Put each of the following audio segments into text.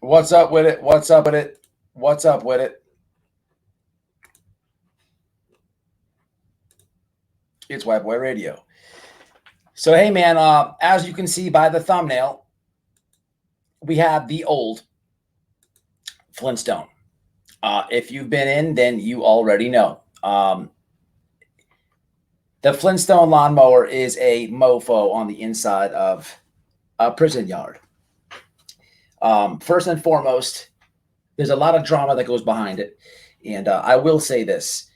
What's up with it? What's up with it? What's up with it? It's White Boy Radio. So, hey, man, as you can see by the thumbnail, we have the old Flintstone. If you've been in, then you already know. The Flintstone lawnmower is a mofo on the inside of a prison yard. First and foremost, there's a lot of drama that goes behind it. And I will say this,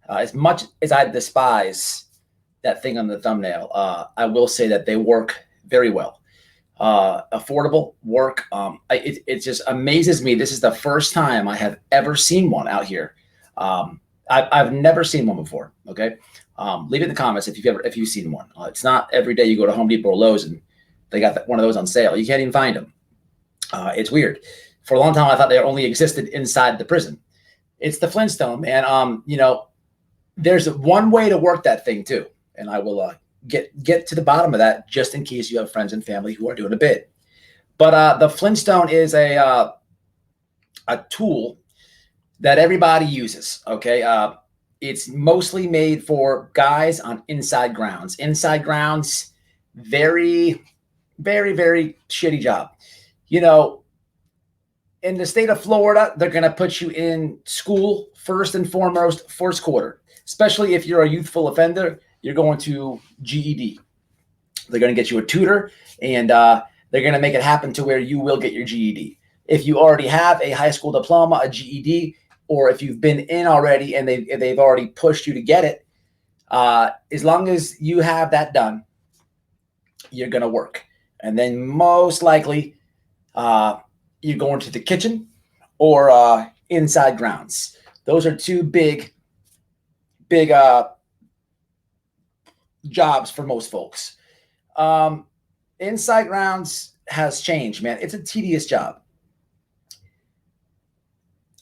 as much as I despise that thing on the thumbnail, I will say that they work very well. Affordable work. It just amazes me. This is the first time I have ever seen one out here. I've never seen one before. Okay. Leave it in the comments if you've seen one. It's not every day you go to Home Depot or Lowe's and they got one of those on sale. You can't even find them. It's weird. For a long time, I thought they only existed inside the prison. It's the Flintstone, man. There's one way to work that thing too, and I will get to the bottom of that just in case you have friends and family who are doing a bid. But the Flintstone is a tool that everybody uses. Okay, it's mostly made for guys on inside grounds. Inside grounds, very, very, very shitty job. In the state of Florida, they're going to put you in school first and foremost, first quarter. Especially if you're a youthful offender, you're going to GED. They're going to get you a tutor, and they're going to make it happen to where you will get your GED. If you already have a high school diploma, a GED, or if you've been in already and they've already pushed you to get it, as long as you have that done, you're going to work. And then most likely, you're going to the kitchen or inside grounds. Those are two big jobs for most folks. Inside grounds has changed, man. It's a tedious job.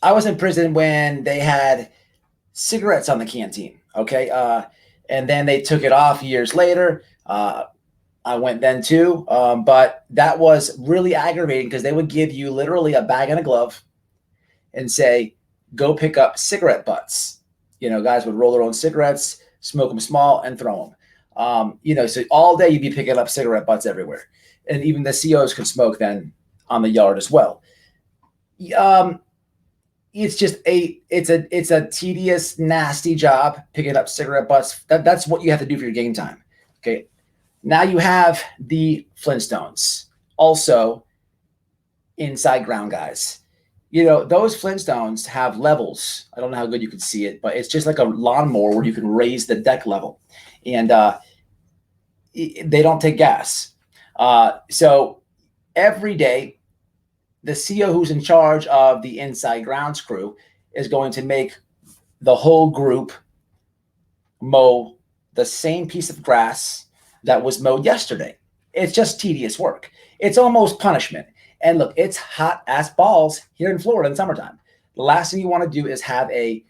I was in prison when they had cigarettes on the canteen, okay? And then they took it off years later. I went then too, but that was really aggravating because they would give you literally a bag and a glove and say, go pick up cigarette butts. Guys would roll their own cigarettes, smoke them small, and throw them. So all day you'd be picking up cigarette butts everywhere. And even the COs could smoke then on the yard as well. It's just it's a tedious, nasty job picking up cigarette butts. That's what you have to do for your game time. Okay. Now you have the Flintstones, also inside ground guys. Those Flintstones have levels. I don't know how good you can see it, but it's just like a lawnmower where you can raise the deck level. And they don't take gas. So every day, the CO who's in charge of the inside grounds crew is going to make the whole group mow the same piece of grass that was mowed yesterday. It's just tedious work. It's almost punishment. And look, it's hot ass balls here in Florida in summertime. The last thing you want to do is have a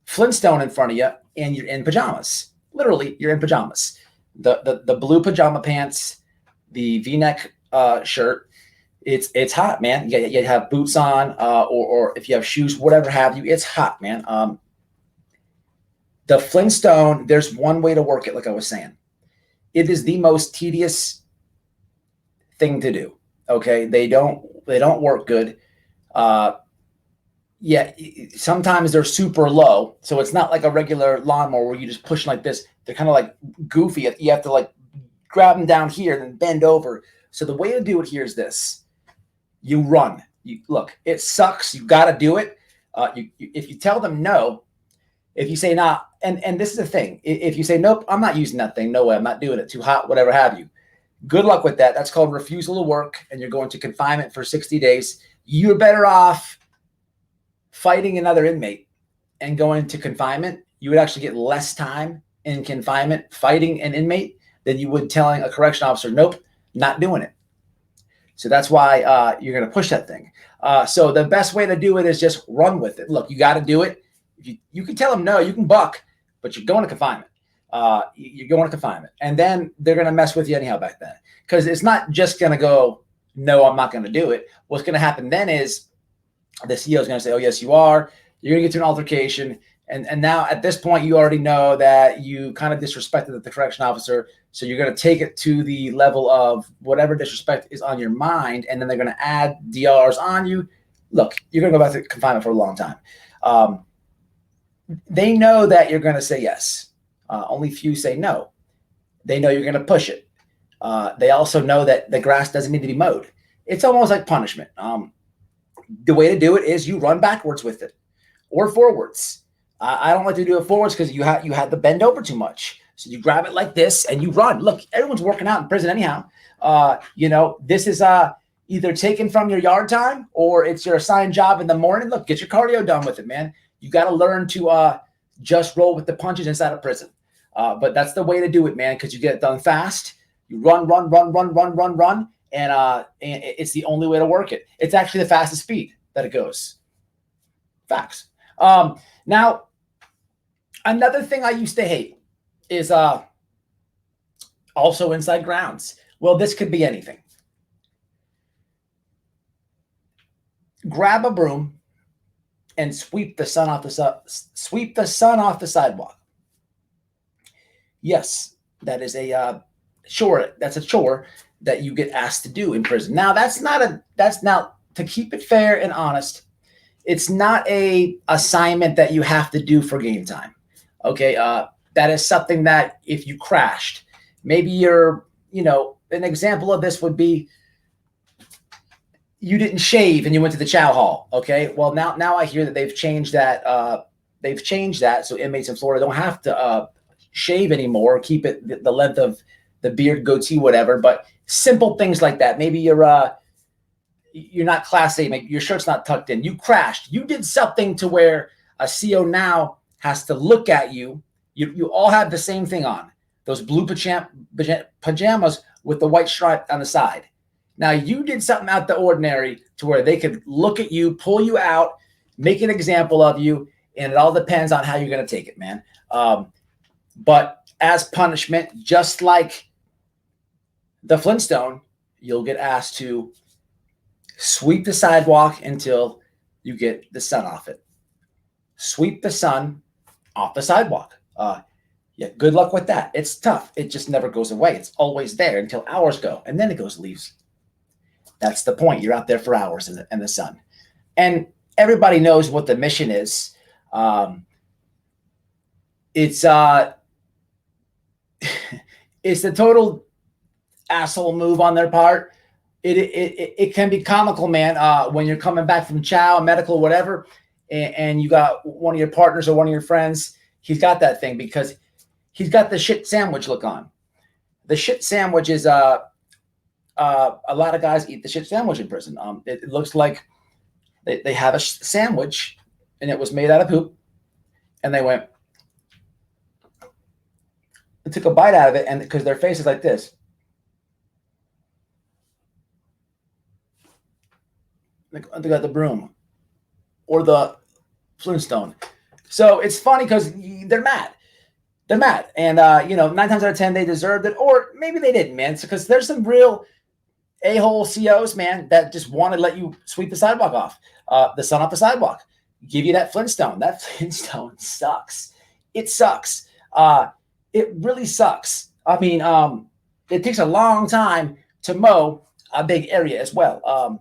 Flintstone in front of you and you're in pajamas. Literally, you're in pajamas. The blue pajama pants, the V-neck shirt. It's hot, man. You have boots on, or if you have shoes, whatever have you. It's hot, man. The Flintstone, there's one way to work it, like I was saying. It is the most tedious thing to do. Okay, they don't work good. Sometimes they're super low, so it's not like a regular lawnmower where you just push like this. They're kind of like goofy. You have to like grab them down here and then bend over. So the way to do it here is this: you run. Look, it sucks. You got to do it. If you tell them no, if you say nah, and this is the thing: if you say nope, I'm not using that thing. No way, I'm not doing it. Too hot, whatever have you. Good luck with that. That's called refusal to work, and you're going to confinement for 60 days. You're better off fighting another inmate and going to confinement. You would actually get less time in confinement fighting an inmate than you would telling a correction officer, nope, not doing it. So that's why you're going to push that thing. So the best way to do it is just run with it. Look, you got to do it. You can tell them no, you can buck, but you're going to confinement. You're going to confinement. And then they're going to mess with you anyhow back then. Because it's not just going to go no, I'm not going to do it. What's going to happen then is the CEO is going to say, oh, yes, you are. You're going to get to an altercation. And now at this point, you already know that you kind of disrespected the correction officer. So you're going to take it to the level of whatever disrespect is on your mind. And then they're going to add DRs on you. Look, you're going to go back to confinement for a long time. They know that you're going to say yes. Only few say no. They know you're going to push it. They also know that the grass doesn't need to be mowed. It's almost like punishment. The way to do it is you run backwards with it or forwards. I don't like to do it forwards because you had to bend over too much. So you grab it like this and you run. Look, everyone's working out in prison anyhow. This is either taken from your yard time or it's your assigned job in the morning. Look, get your cardio done with it, man. You got to learn to just roll with the punches inside of prison. But that's the way to do it, man, because you get it done fast. You run, and it's the only way to work it. It's actually the fastest speed that it goes. Facts. Now, another thing I used to hate is also inside grounds. Well, this could be anything. Grab a broom and sweep the sun off the sidewalk. Yes, that is a chore. That's a chore that you get asked to do in prison. Now, that's not to keep it fair and honest. It's not a assignment that you have to do for game time. Okay, that is something that if you crashed, maybe you're, an example of this would be you didn't shave and you went to the chow hall. Okay, well now I hear that they've changed that. So inmates in Florida don't have to shave anymore. Keep it the length of the beard, goatee, whatever. But simple things like that. Maybe you're not class A. Maybe your shirt's not tucked in. You crashed. You did something to where a CO now has to look at you. You all have the same thing on. Those blue pajamas with the white stripe on the side. Now, you did something out the ordinary to where they could look at you, pull you out, make an example of you, and it all depends on how you're going to take it, man. But as punishment, just like the Flintstone, you'll get asked to sweep the sidewalk until you get the sun off it. Sweep the sun off the sidewalk. Yeah, good luck with that. It's tough. It just never goes away. It's always there until hours go, and then it leaves. That's the point. You're out there for hours in the sun. And everybody knows what the mission is. It's it's the total asshole move on their part. It can be comical, man, when you're coming back from chow, medical, whatever, and you got one of your partners or one of your friends, he's got that thing because he's got the shit sandwich look on. The shit sandwich is a lot of guys eat the shit sandwich in prison. It looks like they have a sandwich and it was made out of poop, and they took a bite out of it, and because their face is like this. They got the broom or the Flintstone. So it's funny because they're mad. They're mad. And, 9 times out of 10, they deserved it. Or maybe they didn't, man. Because there's some real a-hole COs, man, that just want to let you sweep the sidewalk off, the sun off the sidewalk. Give you that Flintstone. That Flintstone sucks. It sucks. It really sucks. I mean, it takes a long time to mow a big area as well.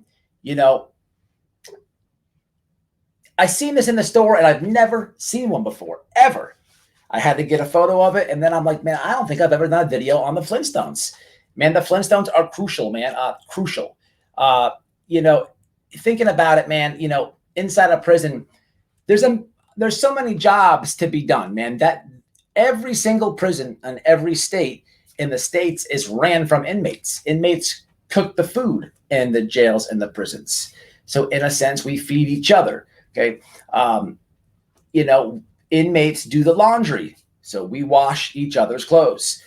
I seen this in the store, and I've never seen one before, ever. I had to get a photo of it, and then I'm like, man, I don't think I've ever done a video on the Flintstones. Man, the Flintstones are crucial, man, crucial. Thinking about it, man, inside a prison, there's so many jobs to be done, man, that every single prison in every state in the States is ran from inmates. Inmates cook the food in the jails and the prisons. So in a sense, we feed each other. Okay. Inmates do the laundry. So we wash each other's clothes.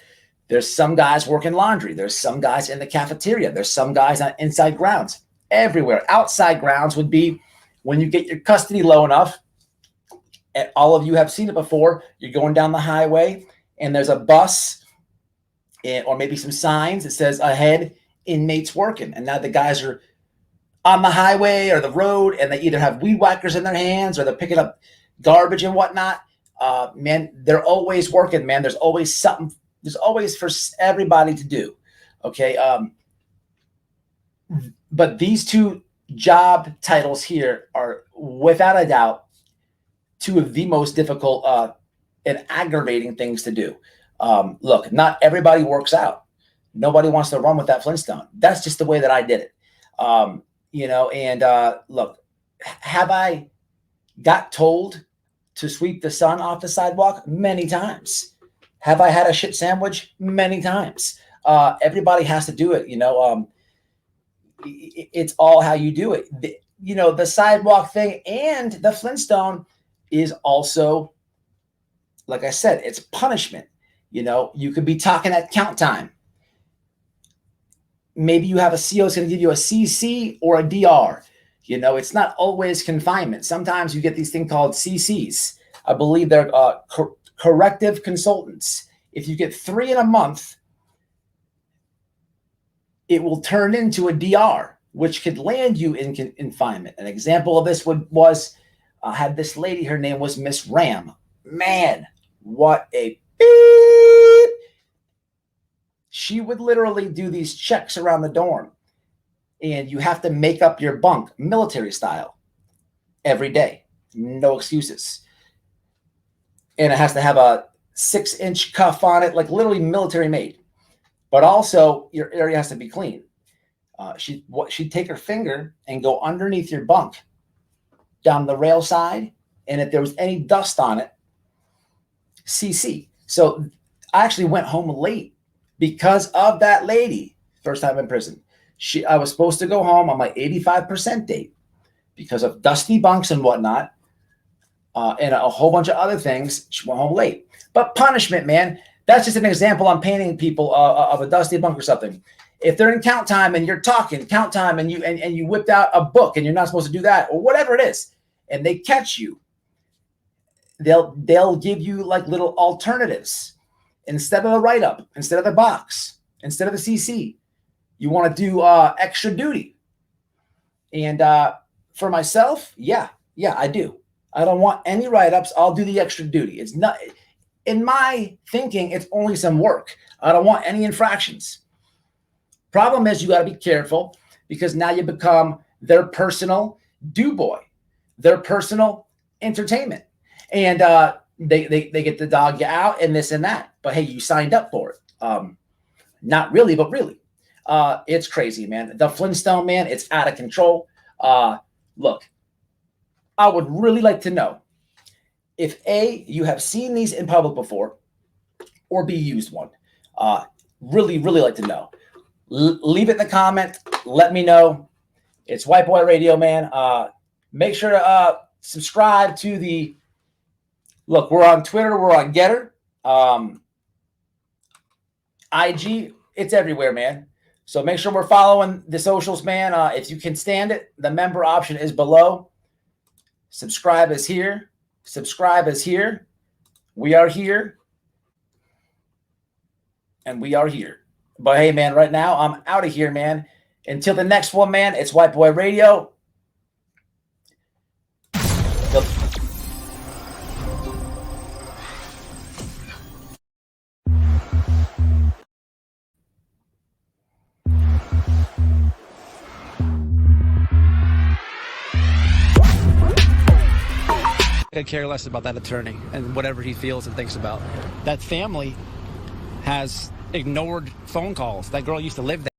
There's some guys working laundry. There's some guys in the cafeteria. There's some guys on inside grounds. Everywhere. Outside grounds would be when you get your custody low enough. And all of you have seen it before. You're going down the highway and there's a bus or maybe some signs that says ahead inmates working. And now the guys are on the highway or the road, and they either have weed whackers in their hands or they're picking up garbage and whatnot. Man, they're always working, man. There's always something. There's always for everybody to do. Okay. But these two job titles here are without a doubt two of the most difficult and aggravating things to do. Look, not everybody works out. Nobody wants to run with that Flintstone. That's just the way that I did it. Look, have I got told to sweep the sun off the sidewalk? Many times. Have I had a shit sandwich? Many times. Everybody has to do it. It's all how you do it. The sidewalk thing and the Flintstone is also, like I said, it's punishment. You could be talking at count time. Maybe you have a CO that's going to give you a CC or a DR. It's not always confinement. Sometimes you get these things called CCs. I believe they're corrective consultants. If you get 3 in a month, it will turn into a DR, which could land you in confinement. An example of this was I had this lady. Her name was Miss Ram. Man, what a beep. She would literally do these checks around the dorm, and you have to make up your bunk military style every day. No excuses. And it has to have a 6-inch cuff on it, like literally military made. But also your area has to be clean. She'd take her finger and go underneath your bunk down the rail side. And if there was any dust on it, CC. So I actually went home late because of that lady. First time in prison. I was supposed to go home on my 85% date because of dusty bunks and whatnot. And a whole bunch of other things. She went home late. But punishment, man. That's just an example I'm painting people of a dusty bunk or something. If they're in count time and you're talking count time and you whipped out a book and you're not supposed to do that or whatever it is, and they catch you, they'll give you like little alternatives. Instead of the write-up, instead of the box, instead of the CC, you want to do extra duty. And for myself, yeah, I do. I don't want any write-ups. I'll do the extra duty. It's not, in my thinking, it's only some work. I don't want any infractions. Problem is, you got to be careful because now you become their personal do boy, their personal entertainment. And they get to dog you out and this and that. But hey, you signed up for it. Not really, but really. It's crazy, man. The Flintstone, man, it's out of control. Look, I would really like to know if A, you have seen these in public before, or B, used one. Really, really like to know. Leave it in the comment. Let me know. It's White Boy Radio, man. Make sure to subscribe to the. Look, we're on Twitter. We're on Getter. IG. It's everywhere, man. So make sure we're following the socials, man. If you can stand it, the member option is below. Subscribe is here. Subscribe is here. We are here. And we are here. But hey, man, right now I'm out of here, man. Until the next one, man, it's White Boy Radio. I care less about that attorney and whatever he feels and thinks about. That family has ignored phone calls. That girl used to live there.